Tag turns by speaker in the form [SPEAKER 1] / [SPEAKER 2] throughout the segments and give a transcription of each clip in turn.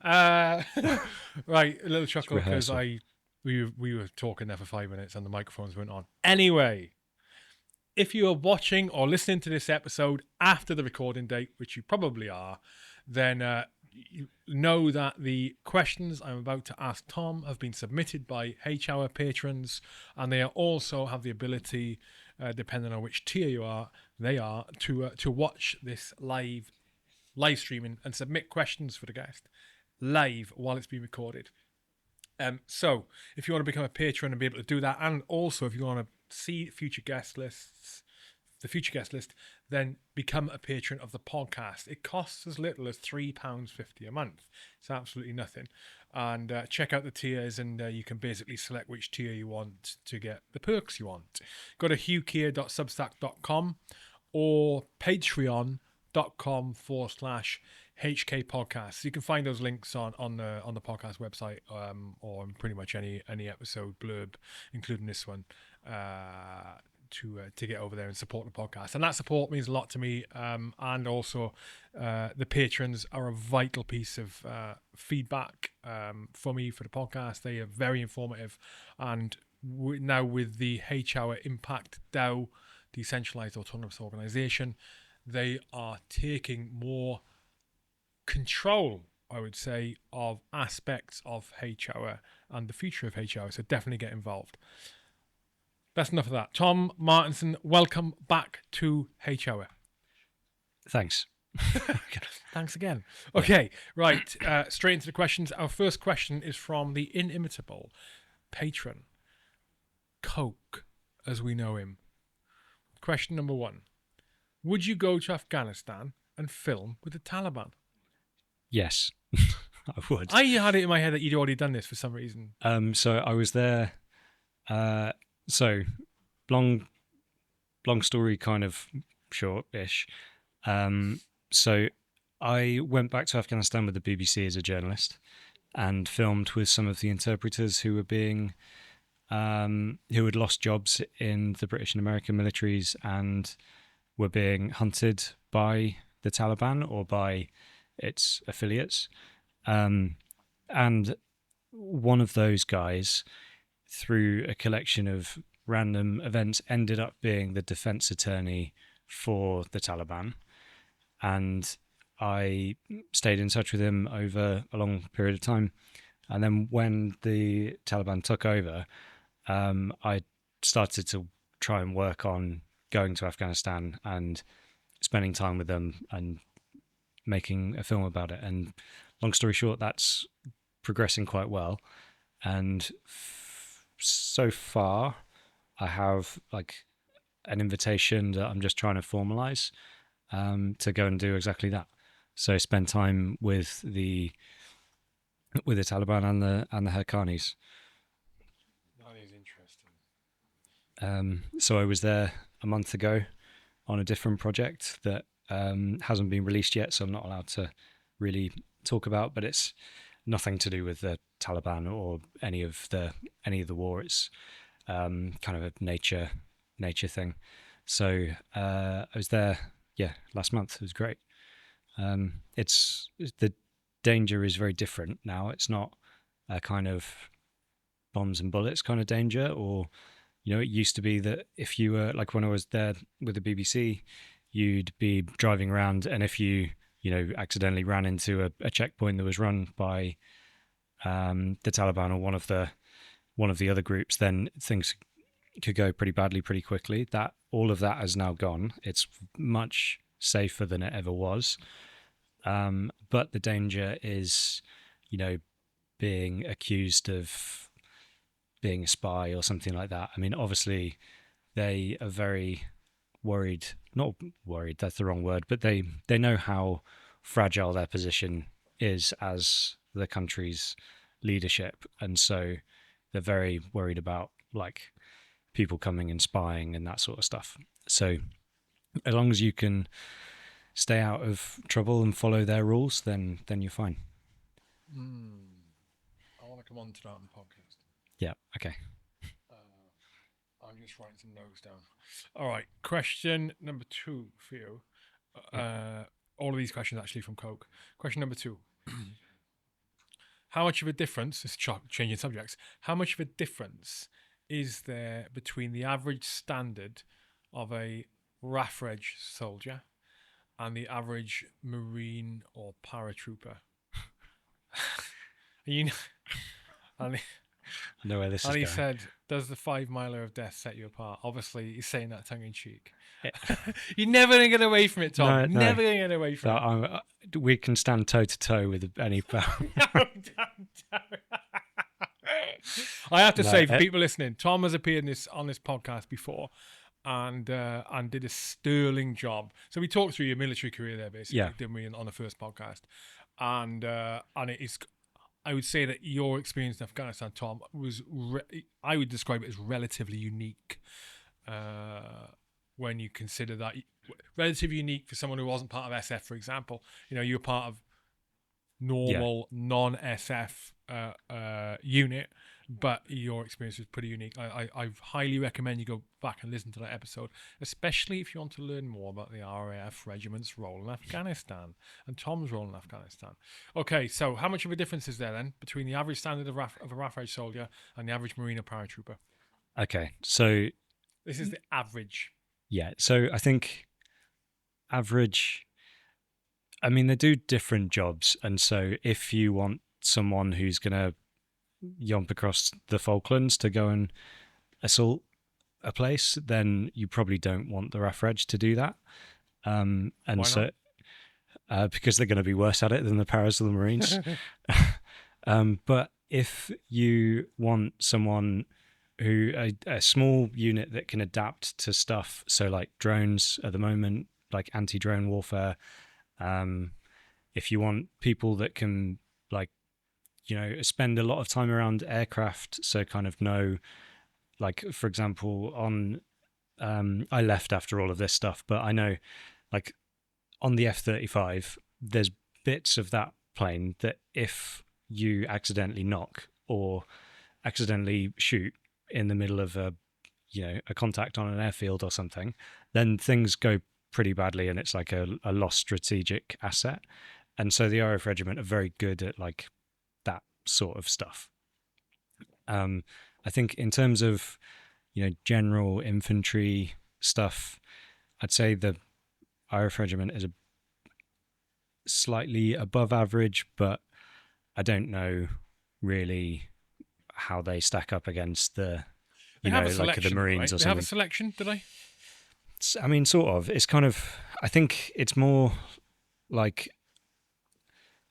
[SPEAKER 1] Uh, right, a little
[SPEAKER 2] It's
[SPEAKER 1] chuckle because
[SPEAKER 2] rehearsal.
[SPEAKER 1] we were talking there for 5 minutes and the microphones weren't on. Anyway, if you are watching or listening to this episode after the recording date, which you probably are, then you know that the questions I'm about to ask Tom have been submitted by H-Hour patrons, and they are also have the ability, depending on which tier you are, they are to watch this live streaming and submit questions for the guest live while it's being recorded. So if you want to become a patron and be able to do that, and also if you want to see future guest lists, the future guest list, then become a patron of the podcast. It costs as little as £3.50 a month. It's absolutely nothing. And check out the tiers, and you can basically select which tier you want to get the perks you want. Go to hughkier.substack.com or patreon.com/HK podcast. You can find those links on the podcast website, or on pretty much any episode blurb, including this one, to get over there and support the podcast. And that support means a lot to me. And also, the patrons are a vital piece of feedback for me for the podcast. They are very informative, and now with the H-Hour Impact DAO, decentralized autonomous organization, they are taking more control, I would say, of aspects of H-Hour and the future of H-Hour. So definitely get involved. That's enough of that. Tom Martienssen, welcome back to H-Hour.
[SPEAKER 2] Thanks.
[SPEAKER 1] Thanks again. Okay, right. Straight into the questions. Our first question is from the inimitable patron, Coke, as we know him. Question number 1. Would you go to Afghanistan and film with the Taliban?
[SPEAKER 2] Yes, I would.
[SPEAKER 1] I had it in my head that you'd already done this for some reason.
[SPEAKER 2] So I was there. So long story, kind of short-ish. So I went back to Afghanistan with the BBC as a journalist and filmed with some of the interpreters who were being who had lost jobs in the British and American militaries and were being hunted by the Taliban or by its affiliates. And one of those guys, through a collection of random events, ended up being the defense attorney for the Taliban. And I stayed in touch with him over a long period of time. And then when the Taliban took over, I started to try and work on going to Afghanistan and spending time with them and making a film about it. And long story short, that's progressing quite well. And so far, I have like an invitation that I'm just trying to formalize to go and do exactly that. So spend time with the Taliban and the Haqqanis.
[SPEAKER 1] That is interesting.
[SPEAKER 2] So I was there a month ago on a different project that hasn't been released yet, so I'm not allowed to really talk about. But it's nothing to do with the Taliban or any of the war. It's kind of a nature thing. So I was there, last month. It was great. It's the danger is very different now. It's not a kind of bombs and bullets kind of danger, or it used to be that if you were like when I was there with the BBC, you'd be driving around, and if you accidentally ran into a checkpoint that was run by the Taliban or one of the other groups, then things could go pretty badly pretty quickly. That all of that has now gone. It's much safer than it ever was. But the danger is, being accused of being a spy or something like that. I mean, obviously, they are very worried. Not worried, that's the wrong word, but they know how fragile their position is as the country's leadership. And so they're very worried about, like, people coming and spying and that sort of stuff. So as long as you can stay out of trouble and follow their rules, then you're fine.
[SPEAKER 1] I want to come on to that on the podcast.
[SPEAKER 2] Yeah, okay.
[SPEAKER 1] I'm just writing some notes down. All right, question number 2 for you. All of these questions actually from Coke. Question number 2. How much of a difference, this is changing subjects, how much of a difference is there between the average standard of a RAF Reg soldier and the average Marine or paratrooper? you know, and,
[SPEAKER 2] I know where this
[SPEAKER 1] and
[SPEAKER 2] is
[SPEAKER 1] he
[SPEAKER 2] going.
[SPEAKER 1] said, does the 5 miler of death set you apart? Obviously, he's saying that tongue in cheek.
[SPEAKER 2] Eh,
[SPEAKER 1] You're never going to get away from it, Tom.
[SPEAKER 2] No, no.
[SPEAKER 1] Never going to get away from it.
[SPEAKER 2] We can stand toe to toe with any power.
[SPEAKER 1] No, don't. I have to
[SPEAKER 2] No,
[SPEAKER 1] say, for people listening, Tom has appeared on this podcast before, and did a sterling job. So we talked through your military career there, basically,
[SPEAKER 2] Yeah.
[SPEAKER 1] didn't we, on the first podcast? And it is, I would say that your experience in Afghanistan, Tom, was I would describe it as relatively unique. When you consider that relatively unique for someone who wasn't part of SF, for example, you were part of normal non-SF unit, but your experience was pretty unique. I highly recommend you go back and listen to that episode, especially if you want to learn more about the RAF Regiment's role in Afghanistan and Tom's role in Afghanistan. Okay, so how much of a difference is there then between the average standard of a RAF Reg soldier and the average Marine or paratrooper?
[SPEAKER 2] Okay, so
[SPEAKER 1] This is the average.
[SPEAKER 2] yeah, so I think average. I mean, they do different jobs, and so if you want someone who's going to yomp across the Falklands to go and assault a place, then you probably don't want the RAF Reg to do that. And
[SPEAKER 1] Why
[SPEAKER 2] so, because they're going to be worse at it than the Paras or the Marines. But if you want someone who a small unit that can adapt to stuff, so like drones at the moment, like anti-drone warfare. If you want people that can, like, spend a lot of time around aircraft, so kind of know, like, for example, I left after all of this stuff, but I know, like, on the F-35, there's bits of that plane that if you accidentally knock or accidentally shoot in the middle of a contact on an airfield or something, then things go pretty badly and it's like a lost strategic asset. And so the RAF Regiment are very good at like that sort of stuff. I think in terms of general infantry stuff, I'd say the RAF Regiment is a slightly above average, but I don't know really how they stack up against the like the Marines, right?
[SPEAKER 1] Or something. They have a selection, do they?
[SPEAKER 2] I mean, sort of. It's kind of, I think it's more like,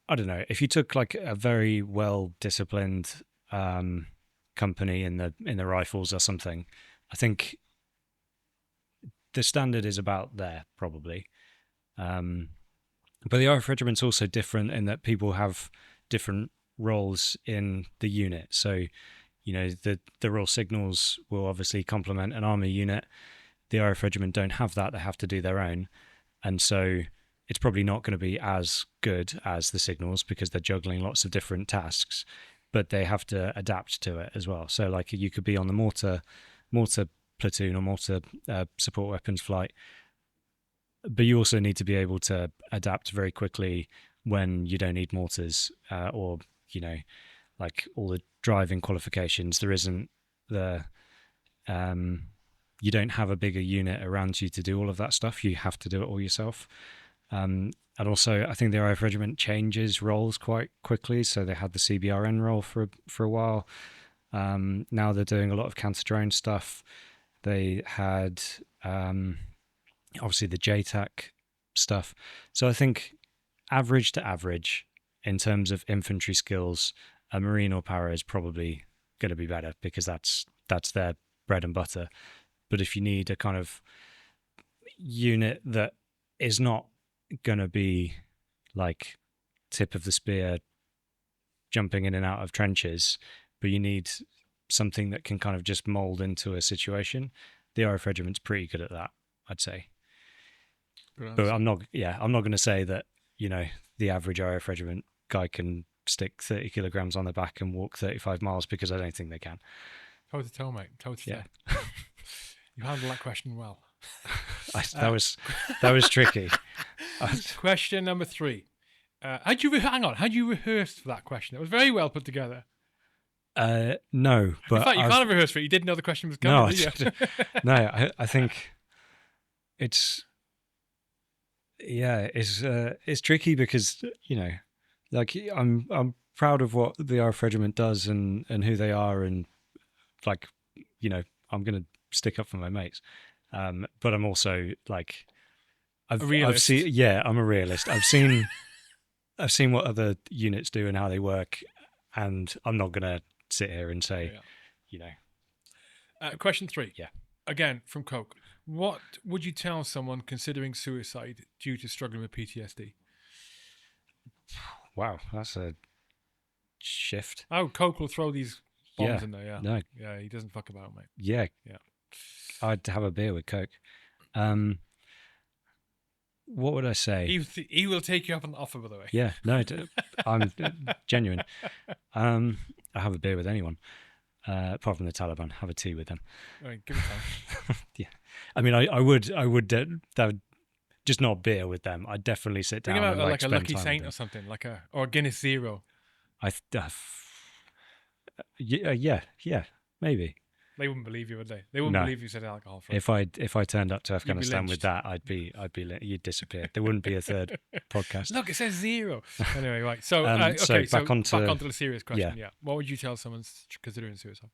[SPEAKER 2] I don't know, if you took like a very well disciplined company in the rifles or something, I think the standard is about there probably. But the RAF Regiment's also different in that people have different roles in the unit. So, the Royal Signals will obviously complement an army unit. The RAF Regiment don't have that. They have to do their own. And so it's probably not going to be as good as the Signals because they're juggling lots of different tasks, but they have to adapt to it as well. So like you could be on the mortar platoon or mortar support weapons flight, but you also need to be able to adapt very quickly when you don't need mortars or, like all the driving qualifications. There isn't the... you don't have a bigger unit around you to do all of that stuff. You have to do it all yourself. And also, I think the RAF Regiment changes roles quite quickly. So they had the CBRN role for a while. Now they're doing a lot of counter-drone stuff. They had obviously the JTAC stuff. So I think average to average in terms of infantry skills, a Marine or Para is probably going to be better because that's their bread and butter. But if you need a kind of unit that is not going to be like tip of the spear jumping in and out of trenches, but you need something that can kind of just mold into a situation, the RAF Regiment's pretty good at that, I'd say. But I'm not going to say that, the average RAF Regiment guy can stick 30 kilograms on their back and walk 35 miles because I don't think they can.
[SPEAKER 1] Toe to toe, mate. Toe to toe.
[SPEAKER 2] Yeah.
[SPEAKER 1] You handled that question well.
[SPEAKER 2] That was tricky.
[SPEAKER 1] Question number 3. Hang on. How'd you rehearse for that question? It was very well put together.
[SPEAKER 2] No, but
[SPEAKER 1] In fact, you can't have rehearsed for it. You didn't know the question was
[SPEAKER 2] No,
[SPEAKER 1] coming, did you?
[SPEAKER 2] no. I think it's it's tricky because like I'm proud of what the RAF Regiment does and who they are, and like I'm gonna stick up for my mates, but I'm also like
[SPEAKER 1] A
[SPEAKER 2] I've
[SPEAKER 1] realist.
[SPEAKER 2] seen I'm a realist. I've seen what other units do and how they work, and I'm not gonna sit here and say
[SPEAKER 1] Question 3.
[SPEAKER 2] Yeah.
[SPEAKER 1] Again, from Coke. What would you tell someone considering suicide due to struggling with PTSD?
[SPEAKER 2] Wow, that's a shift.
[SPEAKER 1] Oh, Coke will throw these bombs
[SPEAKER 2] Yeah.
[SPEAKER 1] in there, yeah.
[SPEAKER 2] No.
[SPEAKER 1] Yeah, he doesn't fuck about, mate.
[SPEAKER 2] Yeah.
[SPEAKER 1] Yeah.
[SPEAKER 2] I'd have a beer with Coke. What would I say?
[SPEAKER 1] He will take you up on the offer, by the way.
[SPEAKER 2] Yeah, no, I'm genuine. I have a beer with anyone, apart from the Taliban. Have a tea with them.
[SPEAKER 1] All right, give it time.
[SPEAKER 2] Yeah, I mean, I would, that would just not beer with them. I'd definitely sit down
[SPEAKER 1] Think about
[SPEAKER 2] and
[SPEAKER 1] like a
[SPEAKER 2] spend
[SPEAKER 1] Lucky
[SPEAKER 2] time
[SPEAKER 1] Saint
[SPEAKER 2] with
[SPEAKER 1] or something, or a Guinness Zero.
[SPEAKER 2] Yeah, maybe.
[SPEAKER 1] They wouldn't believe you, would they? They wouldn't believe you said alcohol.
[SPEAKER 2] If I turned up to Afghanistan with that, you'd disappear. There wouldn't be a third podcast.
[SPEAKER 1] Look, it says 0. Anyway, right. So
[SPEAKER 2] so back onto
[SPEAKER 1] the serious question. Yeah. What would you tell someone considering suicide?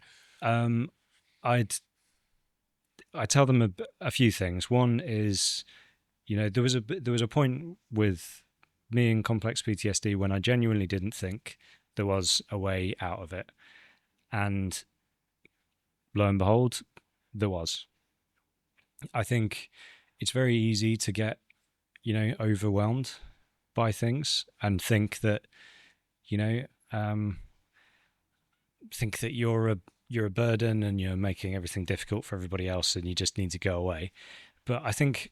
[SPEAKER 2] I'd tell them a few things. One is, there was a point with me in complex PTSD when I genuinely didn't think there was a way out of it, and lo and behold, there was. I think it's very easy to get, overwhelmed by things and think that, think that you're a burden and you're making everything difficult for everybody else and you just need to go away. But I think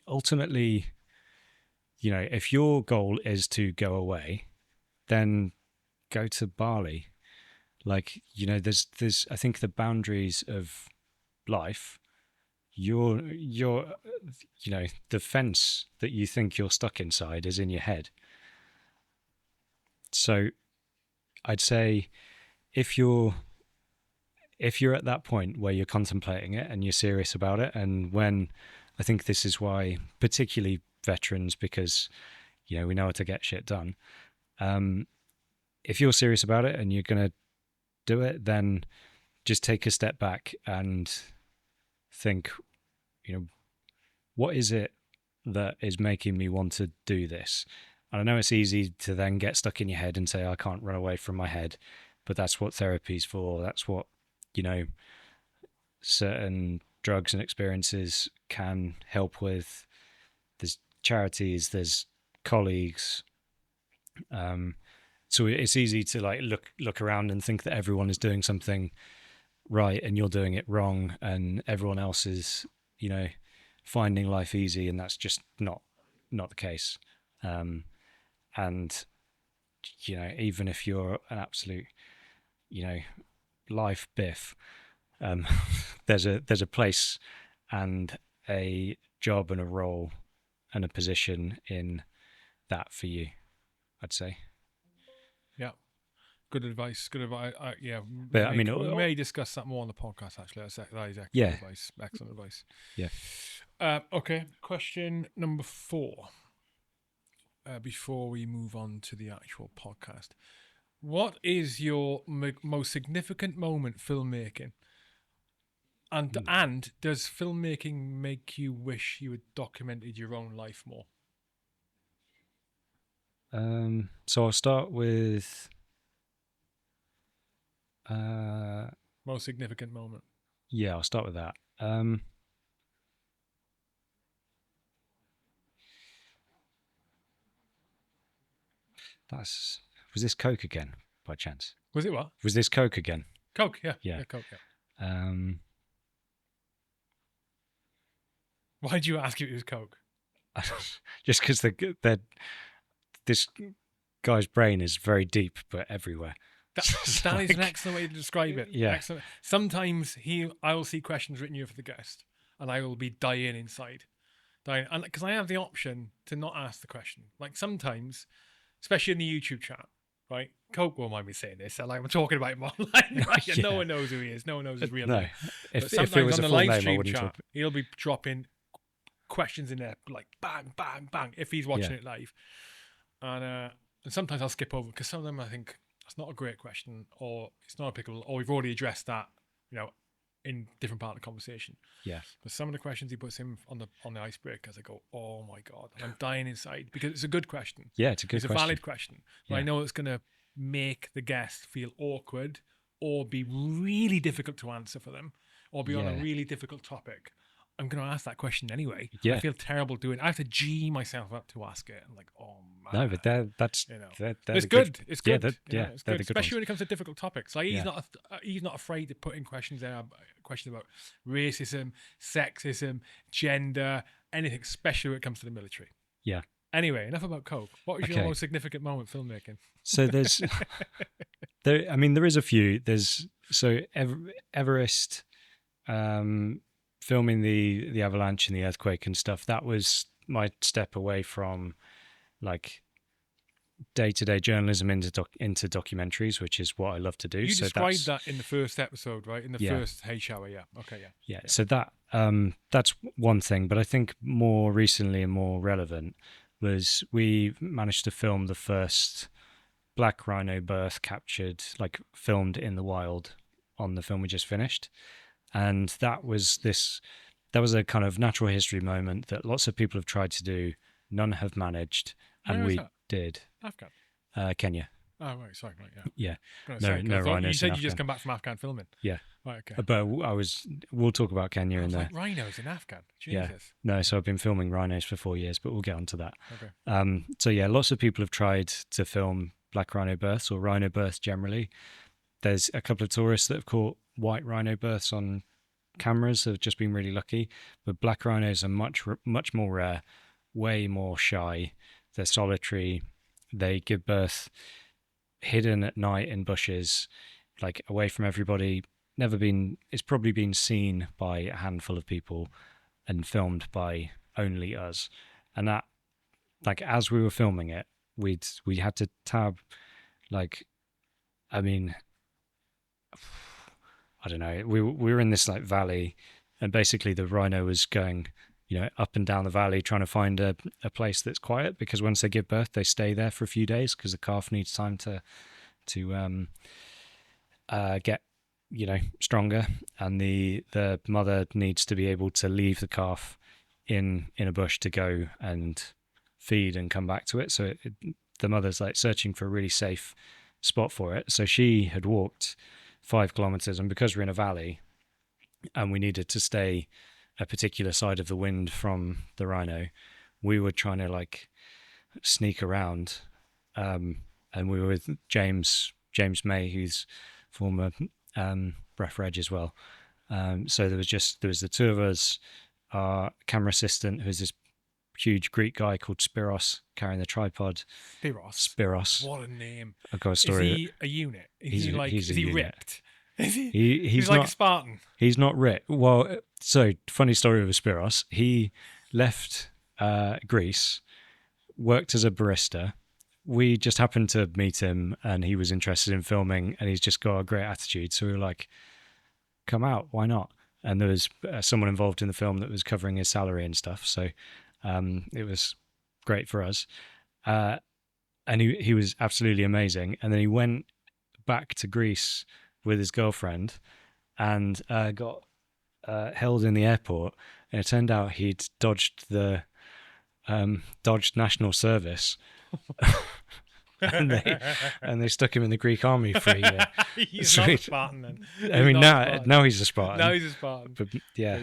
[SPEAKER 2] ultimately, if your goal is to go away, then go to Bali. Like, there's I think the boundaries of life, the fence that you think you're stuck inside is in your head. So I'd say if you're at that point where you're contemplating it and you're serious about it, and when I think this is why particularly veterans, because we know how to get shit done, if you're serious about it and you're going to do it, then just take a step back and think, what is it that is making me want to do this? And I know it's easy to then get stuck in your head and say, I can't run away from my head, but that's what therapy's for. That's what, certain drugs and experiences can help with. There's charities, there's colleagues. So it's easy to look around and think that everyone is doing something right and you're doing it wrong, and everyone else is, finding life easy, and that's just not the case. And even if you're an absolute, life biff, there's a place and a job and a role and a position in that for you, I'd say.
[SPEAKER 1] Yeah. Good advice. Yeah.
[SPEAKER 2] But
[SPEAKER 1] we may discuss that more on the podcast, actually. That is excellent advice. Excellent advice.
[SPEAKER 2] Yeah.
[SPEAKER 1] Okay. Question number 4. Before we move on to the actual podcast, what is your most significant moment filmmaking? And does filmmaking make you wish you had documented your own life more?
[SPEAKER 2] So I'll start with
[SPEAKER 1] most significant moment.
[SPEAKER 2] Yeah, I'll start with that. Was this Coke again, by chance?
[SPEAKER 1] Was it what?
[SPEAKER 2] Was this Coke again?
[SPEAKER 1] Coke, yeah.
[SPEAKER 2] Yeah.
[SPEAKER 1] Coke, yeah. Why did you ask if it was Coke?
[SPEAKER 2] Just because this guy's brain is very deep, but everywhere.
[SPEAKER 1] That is an excellent way to describe it.
[SPEAKER 2] Yeah.
[SPEAKER 1] Excellent. Sometimes I will see questions written here for the guest, and I will be dying inside. dying, and because I have the option to not ask the question. Like sometimes, especially in the YouTube chat, right? Coke won't mind me saying this. So like I'm talking about him online, right? And no one knows who he is. No one knows his real
[SPEAKER 2] No,
[SPEAKER 1] name. But
[SPEAKER 2] if
[SPEAKER 1] sometimes
[SPEAKER 2] it was
[SPEAKER 1] on
[SPEAKER 2] a
[SPEAKER 1] the
[SPEAKER 2] full
[SPEAKER 1] live
[SPEAKER 2] name, I
[SPEAKER 1] stream
[SPEAKER 2] wouldn't
[SPEAKER 1] chat,
[SPEAKER 2] talk.
[SPEAKER 1] he'll be dropping questions in there like bang, bang, bang if he's watching it live. And sometimes I'll skip over because some of them I think that's not a great question, or it's not applicable, or we've already addressed that, in different part of the conversation.
[SPEAKER 2] Yeah.
[SPEAKER 1] But some of the questions he puts in on the icebreakers, I go, oh my god, and I'm dying inside because it's a good question.
[SPEAKER 2] Yeah, it's a good question.
[SPEAKER 1] It's a valid question. But I know it's going to make the guest feel awkward or be really difficult to answer for them, or be on a really difficult topic. I'm going to ask that question anyway.
[SPEAKER 2] Yeah.
[SPEAKER 1] I feel terrible doing it. I have to G myself up to ask it. I'm like, oh man.
[SPEAKER 2] No, but that's
[SPEAKER 1] it's good. It's good.
[SPEAKER 2] It's good.
[SPEAKER 1] Especially when it comes to difficult topics. Like he's not afraid to put in questions there. Questions about racism, sexism, gender, anything. Especially when it comes to the military.
[SPEAKER 2] Yeah.
[SPEAKER 1] Anyway, enough about Coke. What was your most significant moment filmmaking?
[SPEAKER 2] So there is a few. There's Everest, filming the avalanche and the earthquake and stuff. That was my step away from like day-to-day journalism into documentaries, which is what I love to do.
[SPEAKER 1] You described that in the first episode, right? In the first Hey Shower, yeah. Okay, yeah.
[SPEAKER 2] So that's one thing, but I think more recently and more relevant was we managed to film the first black rhino birth captured, like filmed in the wild on the film we just finished. And that was a kind of natural history moment that lots of people have tried to do. None have managed. And we did.
[SPEAKER 1] Afghan?
[SPEAKER 2] Kenya.
[SPEAKER 1] Oh, right. Sorry. Right, yeah.
[SPEAKER 2] No rhinos.
[SPEAKER 1] You said you just come back from Afghan filming.
[SPEAKER 2] Yeah.
[SPEAKER 1] Right, okay.
[SPEAKER 2] But we'll talk about Kenya in there.
[SPEAKER 1] Like rhinos in Afghan. Jesus.
[SPEAKER 2] Yeah. No, so I've been filming rhinos for 4 years, but we'll get onto that.
[SPEAKER 1] Okay.
[SPEAKER 2] So yeah, lots of people have tried to film black rhino births or rhino births generally. There's a couple of tourists that have caught white rhino births on cameras, have just been really lucky. But black rhinos are much more rare, way more shy. They're solitary. They give birth hidden at night in bushes, like away from everybody. It's probably been seen by a handful of people and filmed by only us. And that, like, as we were filming it, we had to tab, like, I mean, I don't know. We were in this like valley, and basically the rhino was going, up and down the valley trying to find a place that's quiet, because once they give birth, they stay there for a few days because the calf needs time to get stronger, and the mother needs to be able to leave the calf in a bush to go and feed and come back to it. So the mother's like searching for a really safe spot for it. So she had walked 5 kilometers, and because we're in a valley and we needed to stay a particular side of the wind from the rhino, we were trying to like sneak around, and we were with James May, who's former RAF Reg as well. So there was the two of us, our camera assistant, who's this huge Greek guy called Spiros, carrying the tripod. Spiros.
[SPEAKER 1] What a name.
[SPEAKER 2] I've got a story.
[SPEAKER 1] Is he a unit? Is he ripped? Is he?
[SPEAKER 2] He's
[SPEAKER 1] like
[SPEAKER 2] not,
[SPEAKER 1] a Spartan.
[SPEAKER 2] He's not ripped. Well, so funny story with Spiros. He left Greece, worked as a barista. We just happened to meet him, and he was interested in filming, and he's just got a great attitude. So we were like, come out, why not? And there was someone involved in the film that was covering his salary and stuff. So it was great for us. And he was absolutely amazing. And then he went back to Greece with his girlfriend and got held in the airport. And it turned out he'd dodged national service. and they stuck him in the Greek army for a year.
[SPEAKER 1] He's not a Spartan then.
[SPEAKER 2] Now he's a Spartan.
[SPEAKER 1] Now he's a Spartan.
[SPEAKER 2] But yeah,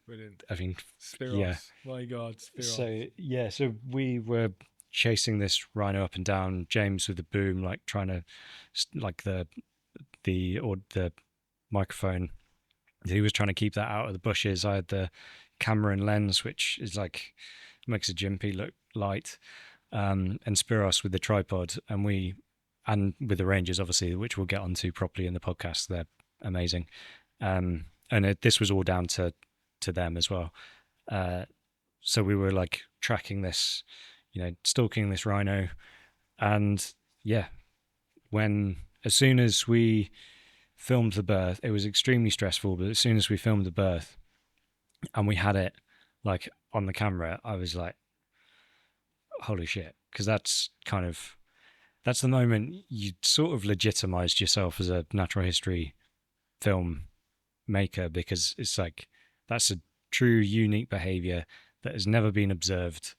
[SPEAKER 1] Brilliant.
[SPEAKER 2] I mean,
[SPEAKER 1] Spiros.
[SPEAKER 2] yeah.
[SPEAKER 1] My God, Spiros.
[SPEAKER 2] So we were chasing this rhino up and down. James with the boom, like trying to, like the microphone. He was trying to keep that out of the bushes. I had the camera and lens, which is like makes a Jimpy look light. And Spiros with the tripod, and with the Rangers, obviously, which we'll get onto properly in the podcast. They're amazing. This was all down to them as well. so we were like tracking this, stalking this rhino. And yeah, as soon as we filmed the birth, it was extremely stressful, but as soon as we filmed the birth and we had it like on the camera, I was like, holy shit. Because that's the moment you sort of legitimized yourself as a natural history film maker, because it's like, that's a true unique behavior that has never been observed.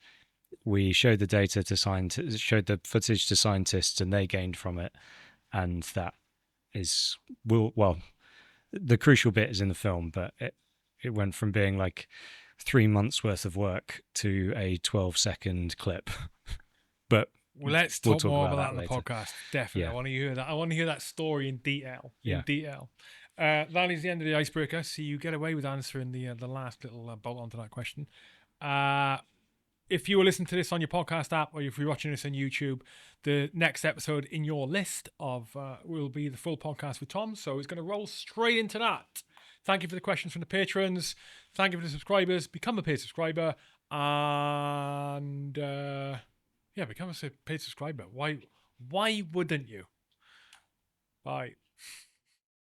[SPEAKER 2] We showed the data to scientists, showed the footage to scientists, and they gained from it. And that is, well, the crucial bit is in the film, but it went from being like 3 months worth of work to a 12-second clip. But
[SPEAKER 1] well, let's
[SPEAKER 2] we'll
[SPEAKER 1] talk more about that in the
[SPEAKER 2] later.
[SPEAKER 1] podcast. Definitely.
[SPEAKER 2] Yeah.
[SPEAKER 1] I want to hear that. I want to hear that story in detail.
[SPEAKER 2] Yeah.
[SPEAKER 1] That is the end of the icebreaker. So you get away with answering the last little bolt onto that question. If you were listening to this on your podcast app, or if you're watching this on YouTube, the next episode in your list of will be the full podcast with Tom. So it's going to roll straight into that. Thank you for the questions from the patrons. Thank you for the subscribers. Become a paid subscriber. And become a paid subscriber. Why wouldn't you? Bye.